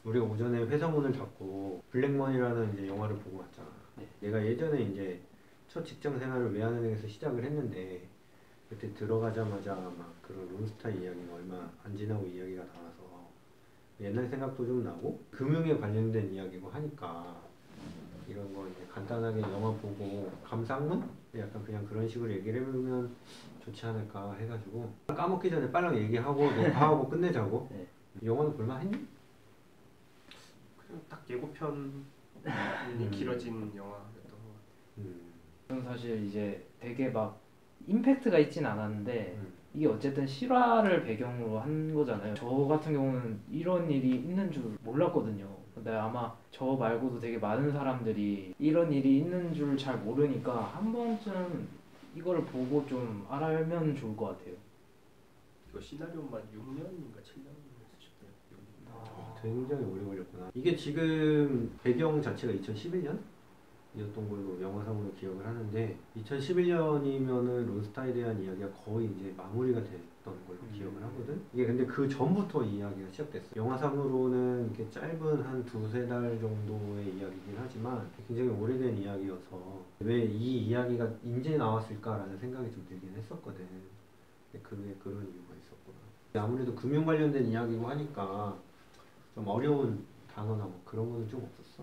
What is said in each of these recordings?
우리가 오전에 회사 문을 닫고 블랙머니라는 이제 영화를 보고 왔잖아. 네. 내가 예전에 이제 첫 직장 생활을 외환은행에서 시작을 했는데 그때 들어가자마자 막 그런 론스타 이야기가 얼마 안 지나고 이야기가 나와서 옛날 생각도 좀 나고 금융에 관련된 이야기고 하니까 이런 거 이제 간단하게 영화 보고 감상문? 약간 그냥 그런 식으로 얘기를 해보면 좋지 않을까 해가지고 까먹기 전에 빨리 얘기하고 녹화하고 끝내자고. 네. 영화는 볼만했니? 그냥 딱 예고편이 길어진 영화였던 것 같아요. 저는 사실 이제 되게 막 임팩트가 있진 않았는데 이게 어쨌든 실화를 배경으로 한 거잖아요. 저 같은 경우는 이런 일이 있는 줄 몰랐거든요. 근데 아마 저 말고도 되게 많은 사람들이 이런 일이 있는 줄 잘 모르니까 한 번쯤 이걸 보고 좀 알면 좋을 것 같아요. 이거 시나리오만 6년인가 7년인가 쓰셨대요. 굉장히 오래 걸렸구나. 이게 지금 배경 자체가 2011년? 이었던 걸로 영화상으로 기억을 하는데 2011년이면은 론스타에 대한 이야기가 거의 이제 마무리가 됐던 걸로 기억을 하거든. 이게 근데 그 전부터 이 이야기가 시작됐어. 영화상으로는 이렇게 짧은 한 두세 달 정도의 이야기긴 하지만 굉장히 오래된 이야기여서 왜 이 이야기가 이제 나왔을까라는 생각이 좀 들긴 했었거든. 근데 그게 그런 이유가 있었구나. 아무래도 금융 관련된 이야기고 하니까 좀 어려운 단어나 뭐 그런 거는 좀 없었어?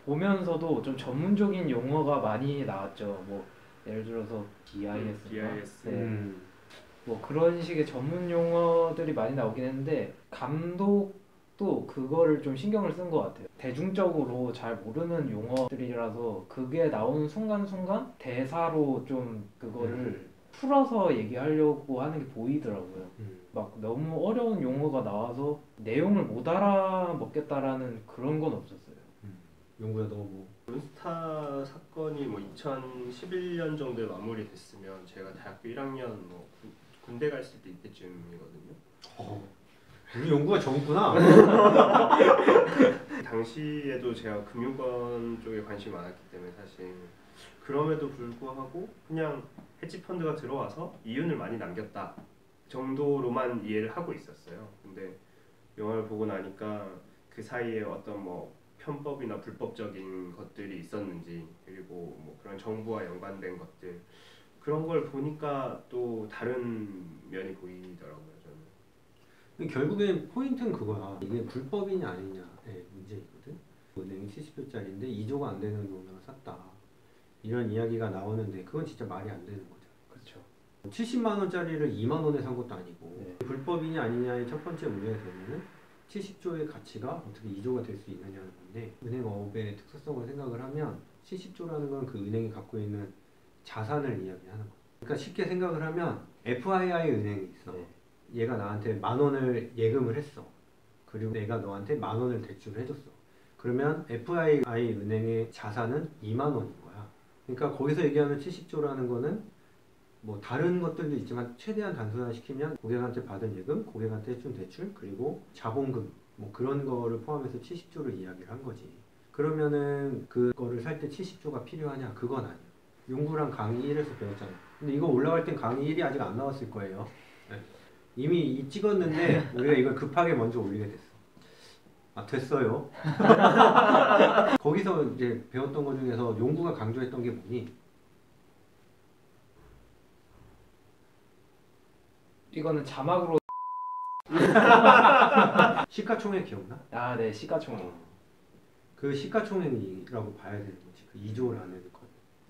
보면서도 좀 전문적인 용어가 많이 나왔죠. 뭐 예를 들어서 DIS, DIS. 네. 뭐 그런 식의 전문 용어들이 많이 나오긴 했는데 감독도 그거를 좀 신경을 쓴 것 같아요. 대중적으로 잘 모르는 용어들이라서 그게 나오는 순간순간 대사로 좀 그거를 풀어서 얘기하려고 하는 게 보이더라고요. 막 너무 어려운 용어가 나와서 내용을 못 알아먹겠다라는 그런 건 없었어요. 용구야 너 뭐? 론스타 사건이 뭐 2011년 정도에 마무리됐으면 제가 대학교 1학년 뭐 군대 갔을 때 이때쯤이거든요. 우리 용구가 젊구나. 당시에도 제가 금융권 쪽에 관심이 많았기 때문에 사실 그럼에도 불구하고 그냥 헤지펀드가 들어와서 이윤을 많이 남겼다 정도로만 이해를 하고 있었어요. 근데 영화를 보고 나니까 그 사이에 어떤 뭐 편법이나 불법적인 것들이 있었는지 그리고 뭐 그런 정부와 연관된 것들 그런 걸 보니까 또 다른 면이 보이더라고요. 저는 결국엔 포인트는 그거야. 이게 불법이냐 아니냐의 문제이거든. 은행이 70조짜리인데 2조가 안 되는 돈으로 샀다. 이런 이야기가 나오는데 그건 진짜 말이 안 되는 거죠. 그렇죠. 70만 원짜리를 2만 원에 산 것도 아니고 네. 불법이냐 아니냐의 첫 번째 문제가 되면은 70조의 가치가 어떻게 2조가 될 수 있느냐는 건데 은행업의 특수성을 생각을 하면 70조라는 건 그 은행이 갖고 있는 자산을 이야기하는 거예요. 그러니까 쉽게 생각을 하면 FII 은행이 있어. 네. 얘가 나한테 10,000원을 예금을 했어. 그리고 내가 너한테 10,000원을 대출을 해줬어. 그러면 FII 은행의 자산은 2만 원인 거야. 그러니까 거기서 얘기하는 70조라는 거는 뭐 다른 것들도 있지만 최대한 단순화시키면 고객한테 받은 예금, 고객한테 해준 대출, 그리고 자본금 뭐 그런 거를 포함해서 70조를 이야기를 한 거지. 그러면은 그거를 살 때 70조가 필요하냐? 그건 아니야. 용구랑 강의 1에서 배웠잖아. 근데 이거 올라갈 땐 강의 1이 아직 안 나왔을 거예요. 네. 이미 찍었는데 우리가 이걸 급하게 먼저 올리게 됐어. 아 됐어요. 거기서 이제 배웠던 것 중에서 용구가 강조했던 게 뭐니? 이거는 자막으로 시가총액 기억나? 아, 네, 시가총액. 그 시가총액이라고 봐야 되는 거지. 그 2조라는 것.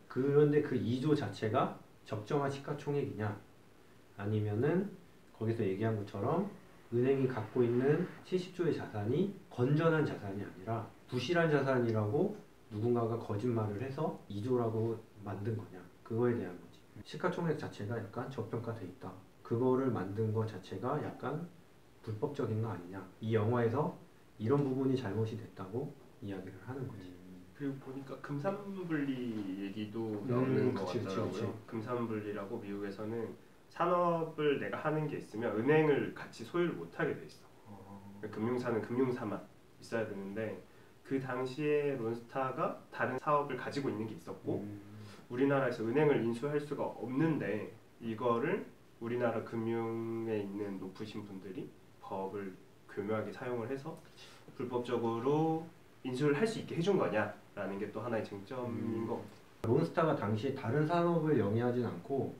그런데 그 2조 자체가 적정한 시가총액이냐? 아니면은 거기서 얘기한 것처럼 은행이 갖고 있는 70조의 자산이 건전한 자산이 아니라 부실한 자산이라고 누군가가 거짓말을 해서 2조라고 만든 거냐? 그거에 대한 거지. 시가총액 자체가 약간 저평가돼 있다. 그거를 만든 것 자체가 약간 불법적인 거 아니냐. 이 영화에서 이런 부분이 잘못이 됐다고 이야기를 하는 거지. 그리고 보니까 금산분리 얘기도 나오는 것 같더라고요. 그치. 금산분리라고 미국에서는 산업을 내가 하는 게 있으면 은행을 같이 소유를 못하게 돼 있어. 금융사는 금융사만 있어야 되는데 그 당시에 론스타가 다른 사업을 가지고 있는 게 있었고 우리나라에서 은행을 인수할 수가 없는데 이거를 우리나라 금융에 있는 높으신 분들이 법을 교묘하게 사용을 해서 불법적으로 인수를 할 수 있게 해준 거냐라는 게 또 하나의 쟁점인 거. 론스타가 당시에 다른 산업을 영위하진 않고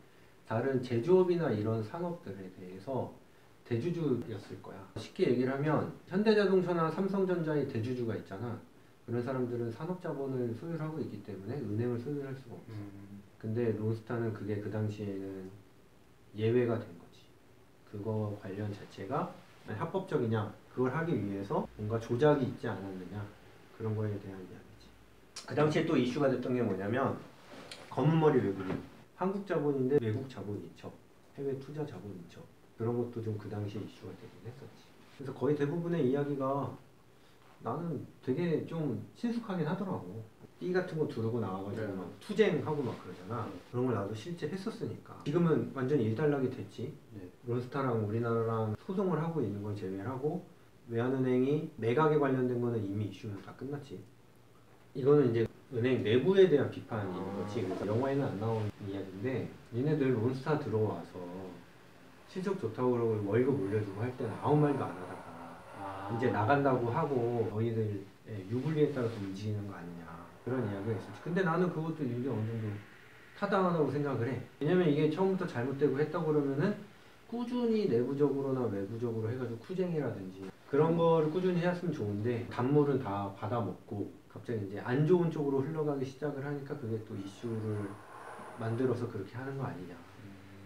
다른 제조업이나 이런 산업들에 대해서 대주주였을 거야. 쉽게 얘기를 하면 현대자동차나 삼성전자의 대주주가 있잖아. 그런 사람들은 산업자본을 소유하고 있기 때문에 은행을 소유할 수가 없어. 근데 론스타는 그게 그 당시에는 예외가 된 거지. 그거 관련 자체가 합법적이냐, 그걸 하기 위해서 뭔가 조작이 있지 않았느냐, 그런 거에 대한 이야기지. 그 당시에 또 이슈가 됐던 게 뭐냐면 검은머리 외국인, 한국 자본인데 외국 자본 이첩, 해외 투자 자본 이첩, 그런 것도 좀 그 당시에 이슈가 되긴 했었지. 그래서 거의 대부분의 이야기가 나는 되게 좀 친숙하긴 하더라고. 띠 같은 거 두르고 나와가지고 네. 막 투쟁하고 막 그러잖아. 그런 걸 나도 실제 했었으니까. 지금은 완전히 일단락이 됐지. 네. 론스타랑 우리나라랑 소송을 하고 있는 건 제외하고 외환은행이 매각에 관련된 거는 이미 이슈는 다 끝났지. 이거는 이제 은행 내부에 대한 비판인 거지. 그래서 영화에는 안 나오는 이야기인데 얘네들 론스타 들어와서 실적 좋다고 그러고 월급 올려주고 할 때는 아무 말도 안 하다가 이제 나간다고 하고 너희들 유불리에 따라서 움직이는 거 아니냐, 그런 이야기가 있었지. 근데 나는 그것도 일리 어느 정도 타당하다고 생각을 해. 왜냐면 이게 처음부터 잘못되고 했다고 그러면은 꾸준히 내부적으로나 외부적으로 해가지고 쿠쟁이라든지 그런 거를 꾸준히 해왔으면 좋은데 단물은 다 받아먹고 갑자기 이제 안 좋은 쪽으로 흘러가기 시작을 하니까 그게 또 이슈를 만들어서 그렇게 하는 거 아니냐,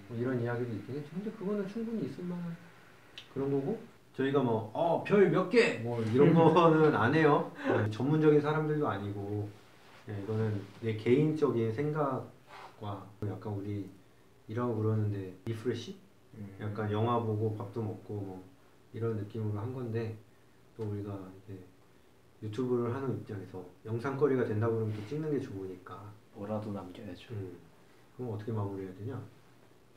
뭐 이런 이야기도 있긴 했죠. 근데 그거는 충분히 있을 만한 그런 거고, 저희가 뭐 별 몇 개 뭐 이런 거는 안 해요. 전문적인 사람들도 아니고 이거는 내 개인적인 생각과 약간 우리 일하고 그러는데 리프레시? 약간 영화 보고 밥도 먹고 뭐 이런 느낌으로 한 건데, 또 우리가 이제 유튜브를 하는 입장에서 영상거리가 된다고 그러면 또 찍는 게 좋으니까 뭐라도 남겨야죠. 그럼 어떻게 마무리해야 되냐?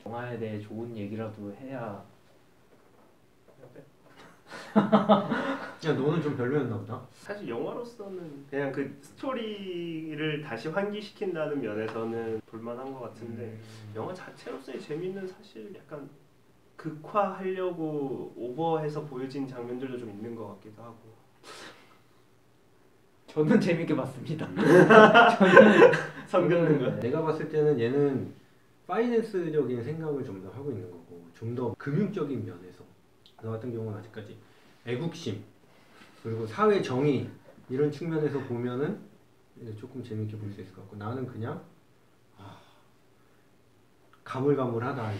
영화에 대해 좋은 얘기라도 해야. 야, 너는 좀 별로였나 보다. 사실 영화로서는 그냥 그 스토리를 다시 환기시킨다는 면에서는 볼만한 것 같은데 영화 자체로서의 재미는 사실 약간 극화하려고 오버해서 보여진 장면들도 좀 있는 것 같기도 하고. 저는 재밌게 봤습니다. 선 긋는 거. 내가 봤을 때는 얘는 파이낸스적인 생각을 좀 더 하고 있는 거고, 좀 더 금융적인 면에서 너 같은 경우는 아직까지 애국심 그리고 사회 정의 이런 측면에서 보면은 조금 재밌게 볼 수 있을 것 같고, 나는 그냥 가물가물하다.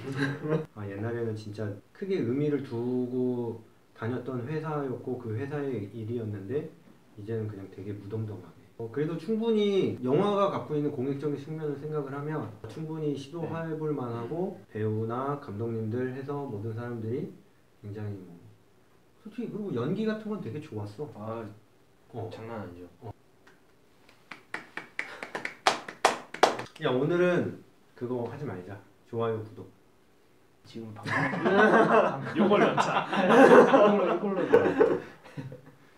옛날에는 진짜 크게 의미를 두고 다녔던 회사였고 그 회사의 일이었는데 이제는 그냥 되게 무덤덤하게. 그래도 충분히 영화가 갖고 있는 공익적인 측면을 생각을 하면 충분히 시도해볼 만하고, 배우나 감독님들 해서 모든 사람들이 굉장히 뭐 솔직히 그리고 연기 같은 건 되게 좋았어. 장난 아니죠. 야, 오늘은 그거 하지 말자. 좋아요, 구독. 지금 방금 요걸 넣자. 이걸로